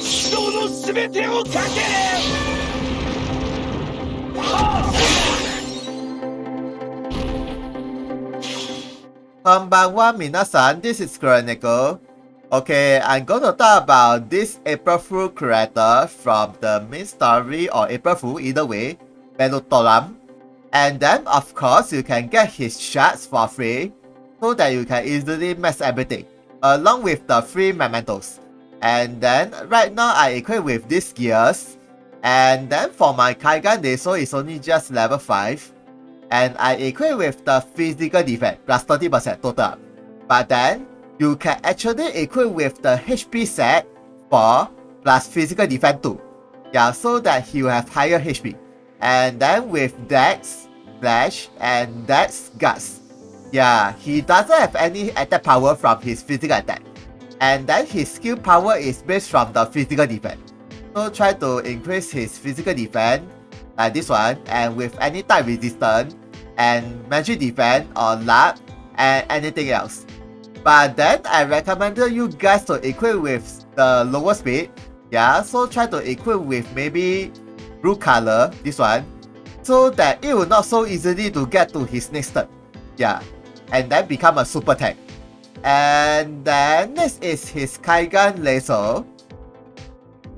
騎士道の全てをかける。Konbanwa minasan, this is Chronicle. Okay, I'm gonna talk about this April Fool character from the main story or April Fool, either way, Bertrand. And then, of course, you can get his shards for free, so that you can easily max everything, along with the free mementos. And then, right now, I equip with these gears. And then, for my Kaigan Deso, it's only just level 5. And I equip with the physical defense plus 30% total. But then, you can actually equip with the HP set for plus physical defense too. Yeah, so that he will have higher HP. And then with Dex, Flash, and Dex Guts. Yeah, he doesn't have any attack power from his physical attack. And then his skill power is based from the physical defense. So try to increase his physical defense like this one, and with any type resistance, and magic defense or luck, and anything else. But then I recommended you guys to equip with the lower speed. Yeah, so try to equip with maybe blue color, this one, so that it will not so easily to get to his next turn. Yeah, and then become a super tank. And then next is his Kaigan Laser.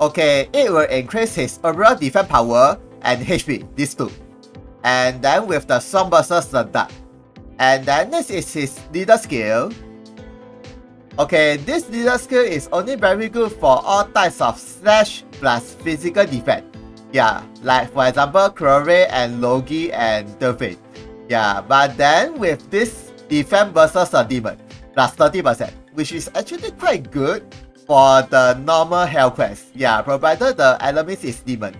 Okay, it will increase his overall defense power and HP, these two. And then with the Storm versus the Dark. And then next is his leader skill. Okay, this leader skill is only very good for all types of slash plus physical defense. Yeah, like for example, Crowray and Logi and Delphine. Yeah, but then with this defense versus a demon, plus 30%, which is actually quite good for the normal hell quest. Yeah, provided the enemies is demon.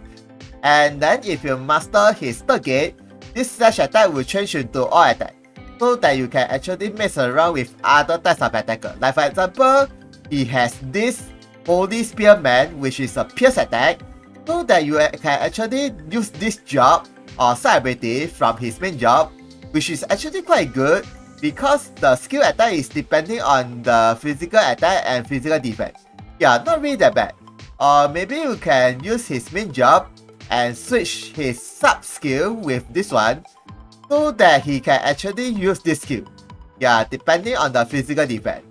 And then if you master his third gate, this slash attack will change into all attack, so that you can actually mess around with other types of attacker. Like for example, he has this Holy Spearman, which is a pierce attack, so that you can actually use this job or side ability from his main job, which is actually quite good because the skill attack is depending on the physical attack and physical defense. Yeah, not really that bad. Or maybe you can use his main job and switch his sub skill with this one, so that he can actually use this skill. Yeah, depending on the physical defense.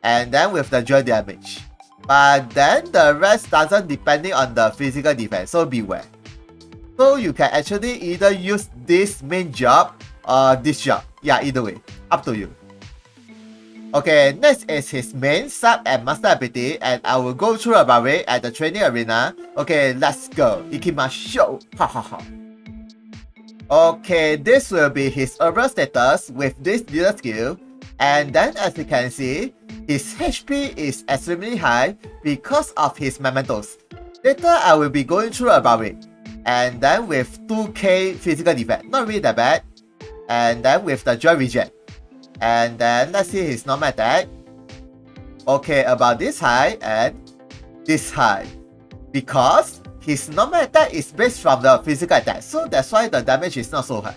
And then with the dual damage. But then the rest doesn't depending on the physical defense, so beware. So you can actually either use this main job or this job. Yeah, either way, up to you. Okay, next is his main sub and master ability, and I will go through about it at the training arena. Okay, let's go. Ikimashou. Hahaha. Okay, this will be his overall status with this leader skill. And then as you can see, his HP is extremely high because of his mementos. Later I will be going through about it. And then with 2k physical defense, not really that bad. And then with the joy reject. And then let's see his normal attack. Okay, about this high and this high. Because his normal attack is based from the physical attack, so that's why the damage is not so high.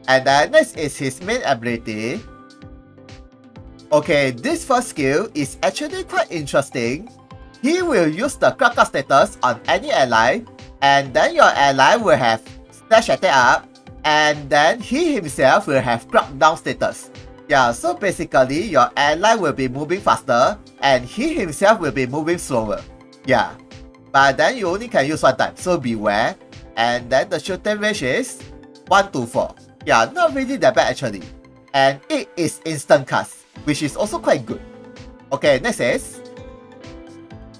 And then next is his main ability. Okay, this first skill is actually quite interesting. He will use the Cracker status on any ally, and then your ally will have slash attack up, and then he himself will have crackdown status. Yeah, so basically your ally will be moving faster, and he himself will be moving slower. Yeah, but then you only can use one time, so beware. And then the shooting range is 1 to 4. Yeah, not really that bad actually. And it is instant cast, which is also quite good. Okay, next is...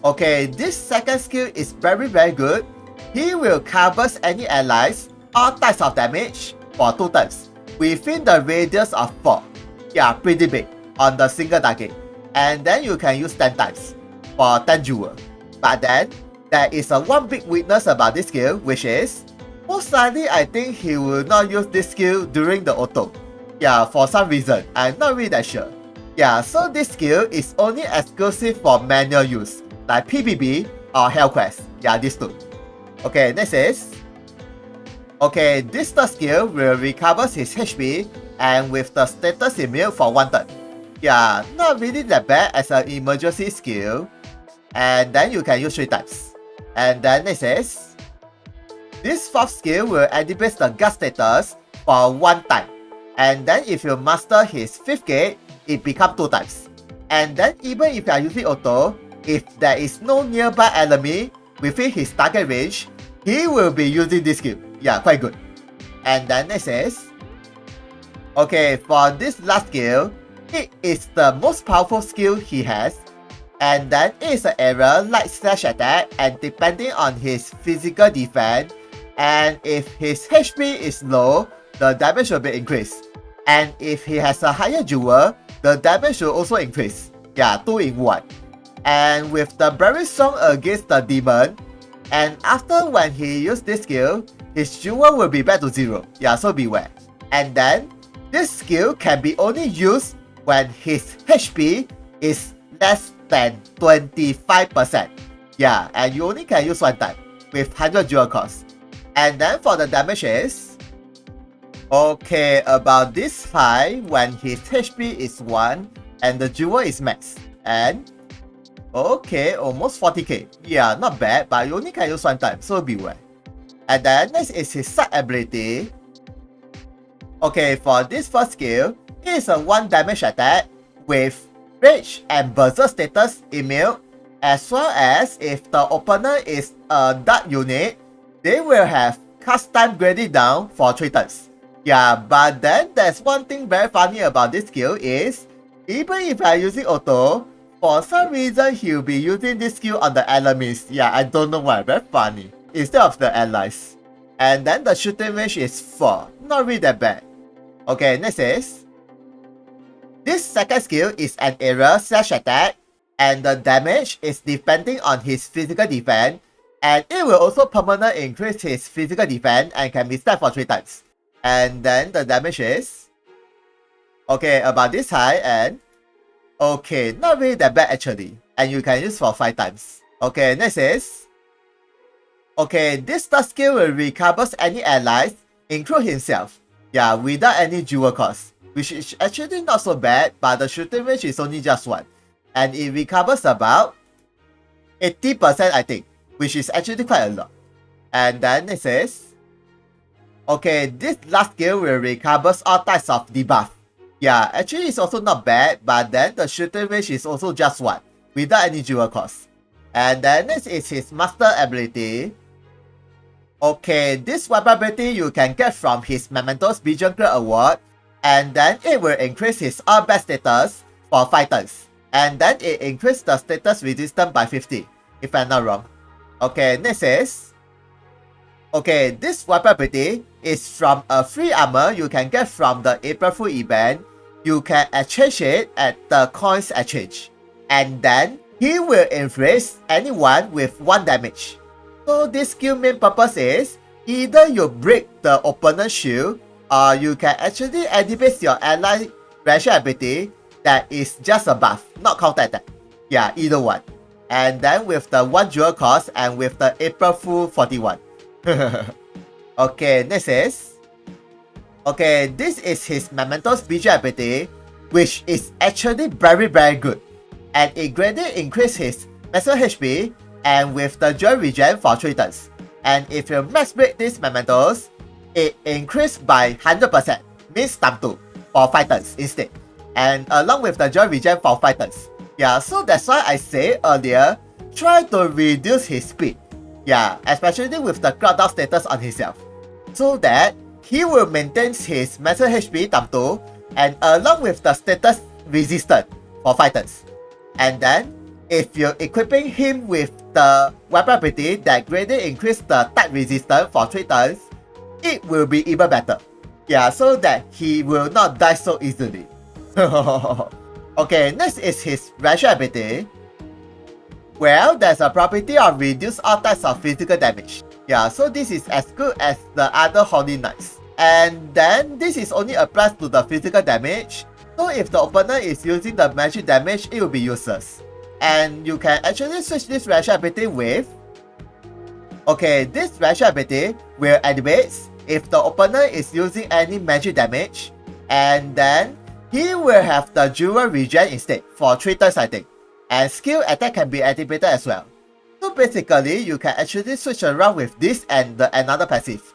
Okay, this second skill is very good. He will cover any allies, all types of damage, for 2 turns, within the radius of 4. Yeah, pretty big, on the single target. And then you can use 10 times, for 10 jewel. But then, there is a one big weakness about this skill, which is, most likely I think he will not use this skill during the auto. Yeah, for some reason, I'm not really that sure. Yeah, so this skill is only exclusive for manual use, like PvP or Hell Quest. Yeah, these two. Okay, next is... Okay, this third skill will recover his HP and with the status immune for 1 turn. Yeah, not really that bad as an emergency skill. and then you can use 3 times. And then next is, this 4th skill will activate the guard status for 1 time. And then if you master his 5th gate, it becomes 2 times. And then even if you are using auto, if there is no nearby enemy within his target range, he will be using this skill. Yeah, quite good. And then next is, okay, for this last skill, it is the most powerful skill he has. And then it is an area like slash attack, and depending on his physical defense, and if his HP is low, the damage will be increased. And if he has a higher jewel, the damage will also increase. Yeah, 2 in 1. And with the very strong against the demon, and after when he used this skill, his jewel will be back to 0. Yeah, so beware. And then, this skill can be only used when his HP is less than 25%. Yeah, and you only can use 1 time with 100 jewel cost. And then for the damage is, okay, about this high when his HP is 1 and the jewel is max. And okay, almost 40k. Yeah, not bad, but you only can use 1 time, so beware. And then next is his side ability. Okay, for this first skill, it is a 1 damage attack with Rage and Berserk status immune, as well as if the opponent is a dark unit, they will have cast time graded down for 3 turns. Yeah, but then there's one thing very funny about this skill is, even if I are using auto, for some reason he'll be using this skill on the enemies. Yeah, I don't know why, very funny. Instead of the allies. And then the shooting range is 4, not really that bad. Okay, next is, this second skill is an area slash attack, and the damage is depending on his physical defense, and it will also permanently increase his physical defense and can be stacked for 3 times. And then the damage is, okay, about this high, and okay, not really that bad actually, and you can use for 5 times. Okay, next is, okay, this third skill will recover any allies, include himself, yeah, without any jewel cost, which is actually not so bad, but the shooting range is only just 1, and it recovers about 80% I think, which is actually quite a lot. And then next is, okay, this last skill will recover all types of debuff. Yeah, actually it's also not bad, but then the shooting range is also just 1, without any jewel cost. And then next is his master ability. Okay, this weapon ability you can get from his Mementos Bijunker award, and then it will increase his all best status for 5 turns. And then it increases the status resistance by 50, if I'm not wrong. Okay, next is, okay, this weapon ability is from a free armor you can get from the April Fool event. You can exchange it at the coins exchange. And then, he will inflict anyone with 1 damage. So this skill main purpose is, either you break the opponent's shield, or you can actually activate your ally special ability that is just a buff, not counter attack. Yeah, either one. And then with the 1 jewel cost and with the April Fool 41. Okay, next is, okay, this is his Mementos Bijou ability, which is actually very good. And it greatly increases his maximum HP and with the joy regen for 3 turns. And if you max break these Mementos, it increased by 100%, means times 2 for 5 turns instead. And along with the joy regen for 5 turns. Yeah, so that's why I said earlier, try to reduce his speed. Yeah, especially with the crowd down status on himself. So that he will maintain his maximum HP times 2 and along with the status resistant for 5 turns. And then, if you're equipping him with the weapon ability that greatly increase the type resistance for 3 turns, it will be even better. Yeah, so that he will not die so easily. Okay, next is his rational ability. Well, there's a property of reduce all types of physical damage. Yeah, so this is as good as the other Holy Knights. And then this is only applies to the physical damage. So if the opponent is using the magic damage, it will be useless. And you can actually switch this rational ability with, okay, this rational ability will activate if the opponent is using any magic damage, and then he will have the jewel regen instead for 3 turns I think. and skill attack can be activated as well. So basically, you can actually switch around with this and another passive.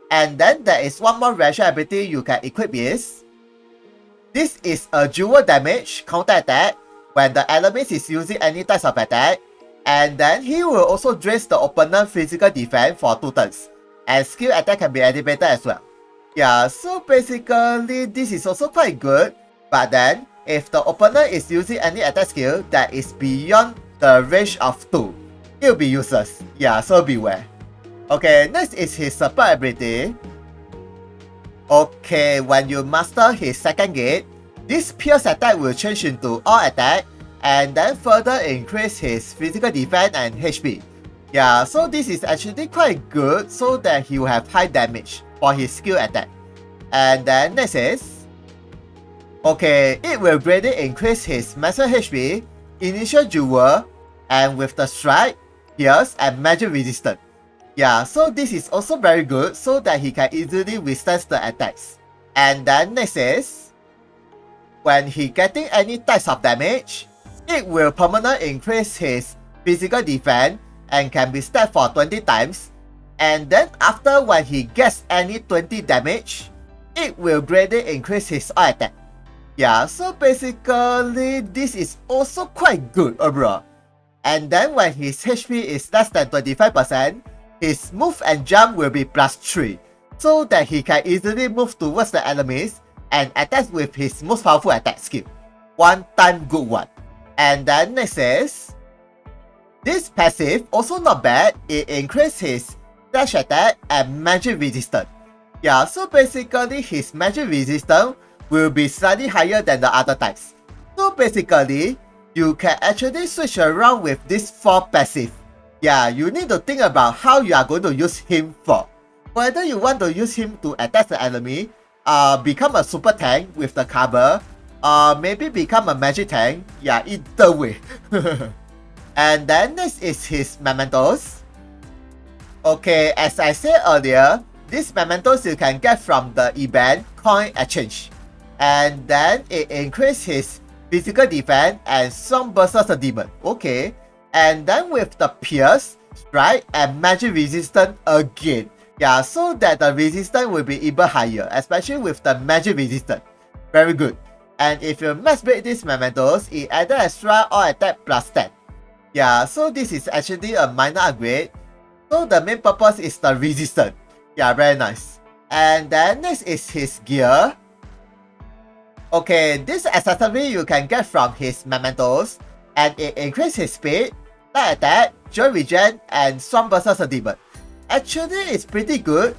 And then there is one more rational ability you can equip is, this is a dual damage counter attack when the enemy is using any types of attack, and then he will also drain the opponent's physical defense for 2 turns, and skill attack can be activated as well. Yeah, so basically this is also quite good, but then if the opponent is using any attack skill that is beyond the range of 2, it will be useless. Yeah, so beware. Okay, next is his support ability. Okay, when you master his second gate, this pierce attack will change into all attack and then further increase his physical defense and HP. Yeah, so this is actually quite good so that he will have high damage for his skill attack. And then next is, okay, it will greatly increase his maximum HP, initial duel, and with the strike, pierce, and magic resistance. Yeah, so this is also very good so that he can easily withstand the attacks. And then next is, when he getting any types of damage, it will permanently increase his physical defense and can be stacked for 20 times. And then after when he gets any 20 damage, it will greatly increase his all attack. Yeah, so basically this is also quite good overall. And then when his HP is less than 25%, his move and jump will be +3, so that he can easily move towards the enemies and attack with his most powerful attack skill. One time good one. And then next is, this passive also not bad, it increases his dash attack and magic resistance. Yeah, so basically his magic resistance will be slightly higher than the other types. So basically, you can actually switch around with these 4 passive. Yeah, you need to think about how you are going to use him for. Whether you want to use him to attack the enemy, become a super tank with the cover, maybe become a magic tank. Yeah, either way. And then next is his mementos. Okay, as I said earlier, these mementos you can get from the event coin exchange. And then it increases his physical defense and some versus the demon. Okay. And then with the pierce, strike, and magic resistance again. Yeah, so that the resistance will be even higher, especially with the magic resistance. Very good. And if you max break these mementos, it added extra all attack +10. Yeah, so this is actually a minor upgrade. So the main purpose is the resistance. Yeah, very nice. And then next is his gear. Okay, this accessory you can get from his mementos, and it increases his speed, light attack, joy regen, and strong versus a demon. Actually, it's pretty good,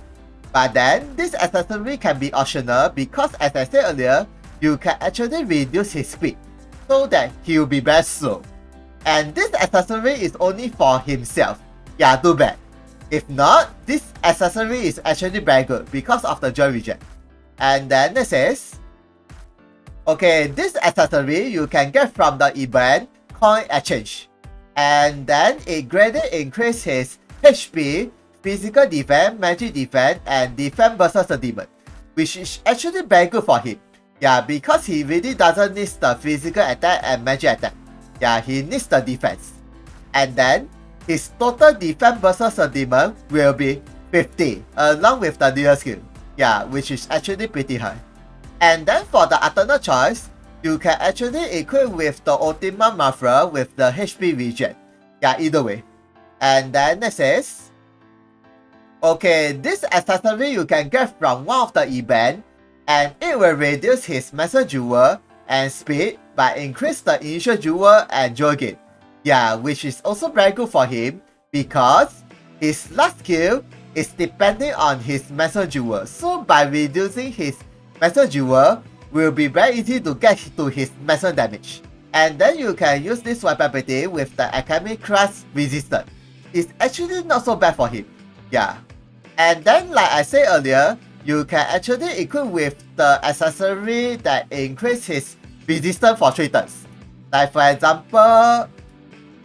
but then this accessory can be optional because, as I said earlier, you can actually reduce his speed so that he will be very slow. And this accessory is only for himself. Yeah, too bad. If not, this accessory is actually very good because of the joy regen. And then next is, okay, this accessory you can get from the event coin exchange. And then it greatly increases his HP, physical defense, magic defense, and defense versus the demon, which is actually very good for him. Yeah, because he really doesn't need the physical attack and magic attack. Yeah, he needs the defense. And then his total defense versus the demon will be 50, along with the dealer skill. Yeah, which is actually pretty high. And then for the alternate choice, you can actually equip with the Ultima Mafra with the HP regen. Yeah, either way. And then next is, okay, this accessory you can get from one of the events, and it will reduce his master duel and speed but increase the initial duel and joy gain. Yeah, which is also very good for him because his last skill is depending on his master duel. So by reducing his master duel, will be very easy to get to his maximum damage. And then you can use this weapon ability with the Alchemist Code resistance. It's actually not so bad for him. Yeah. And then like I said earlier, you can actually equip with the accessory that increases his resistance for 3 turns. Like for example,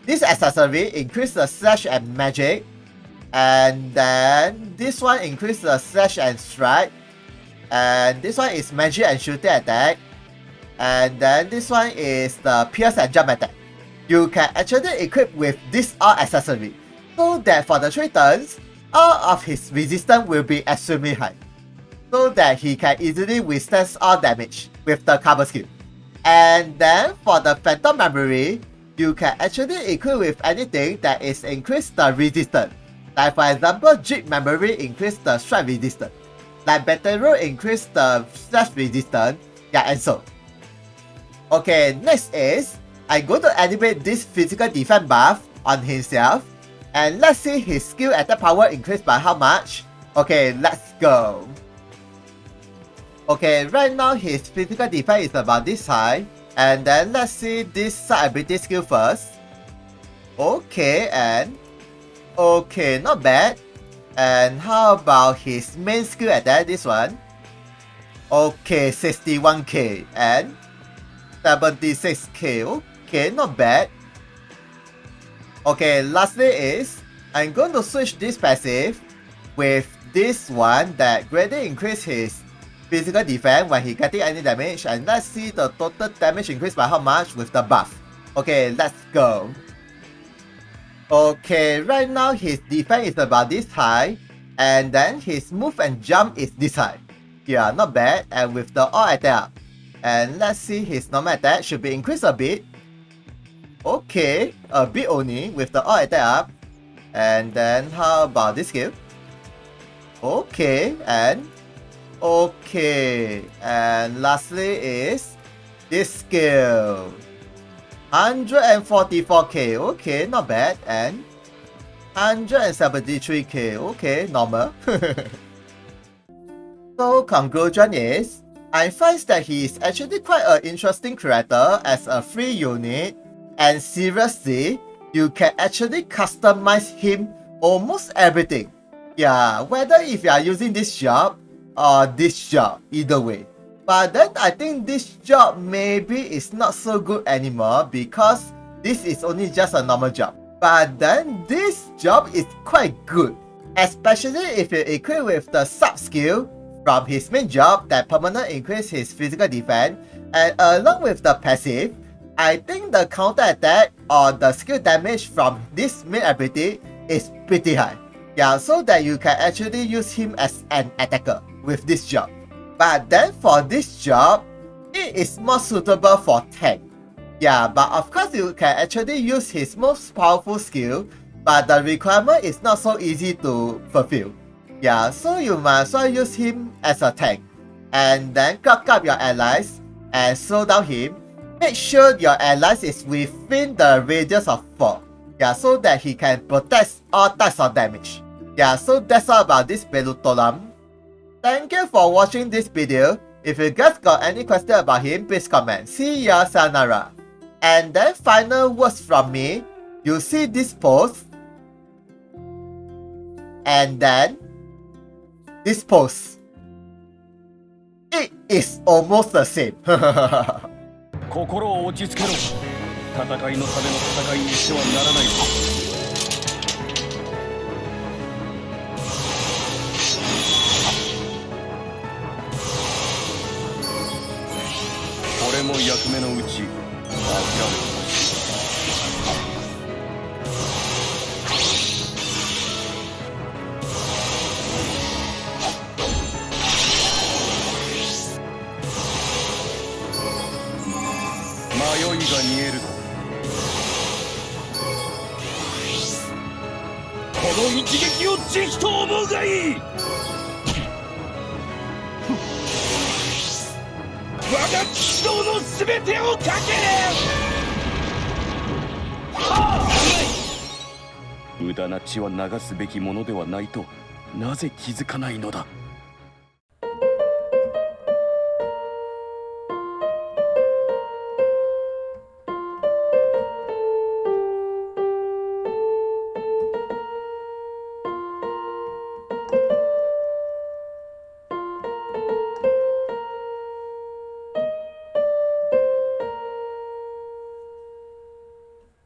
this accessory increases the slash and magic. And then this one increases the slash and strike. And this one is magic and shooting attack. And then this one is the pierce and jump attack. you can actually equip with this all accessory, so that for the 3 turns, all of his resistance will be extremely high, so that he can easily withstand all damage with the cover skill. And then for the Phantom Memory, you can actually equip with anything that is increase the resistance. Like for example, Jeep Memory increase the strike resistance. Like Battle increase the slash resistance. Yeah, and so. Okay, next is, I'm going to animate this physical defense buff on himself. And let's see his skill attack power increased by how much. Okay, let's go. Okay, right now his physical defense is about this high. And then let's see this side ability skill first. Okay, and okay, not bad. And how about his main skill attack, this one? Okay, 61k and 76k. Okay, not bad. Okay, lastly is, I'm going to switch this passive with this one that greatly increase his physical defense when he getting any damage, and let's see the total damage increase by how much with the buff. Okay, let's go. Okay, right now his defense is about this high, and then his move and jump is this high. Yeah, not bad. And with the all attack, and let's see his normal attack should be increased a bit. Okay, a bit only with the all attack up. And then how about this skill? Okay, and okay, and lastly is this skill. 144k, okay, not bad, and 173k, okay, normal. So conclusion is, I find that he is actually quite an interesting character as a free unit, and seriously, you can actually customize him almost everything. Yeah, whether if you are using this job or this job, either way. But then I think this job maybe is not so good anymore because this is only just a normal job. But then this job is quite good, especially if you equip with the sub skill from his main job that permanently increase his physical defense, and along with the passive, I think the counter attack or the skill damage from this main ability is pretty high. Yeah, so that you can actually use him as an attacker with this job. But then for this job, it is more suitable for tank. Yeah, but of course you can actually use his most powerful skill, but the requirement is not so easy to fulfill. Yeah, so you might as well use him as a tank, and then clock up your allies and slow down him. Make sure your allies is within the radius of 4. Yeah, so that he can protect all types of damage. Yeah, so that's all about this Bertrand. Thank you for watching this video. If you guys got any question about him, please comment. See ya, sayonara. And then final words from me, you see this pose, and then this pose. It is almost the same. 心を落ち着けろ。戦いのための戦いにしてはならない。俺も役目のうち諦めた。迷いが見える。この一撃を是非と思うがいい。我が騎士道の全てをかける。無駄な血は流すべきものではないとなぜ気づかないのだ。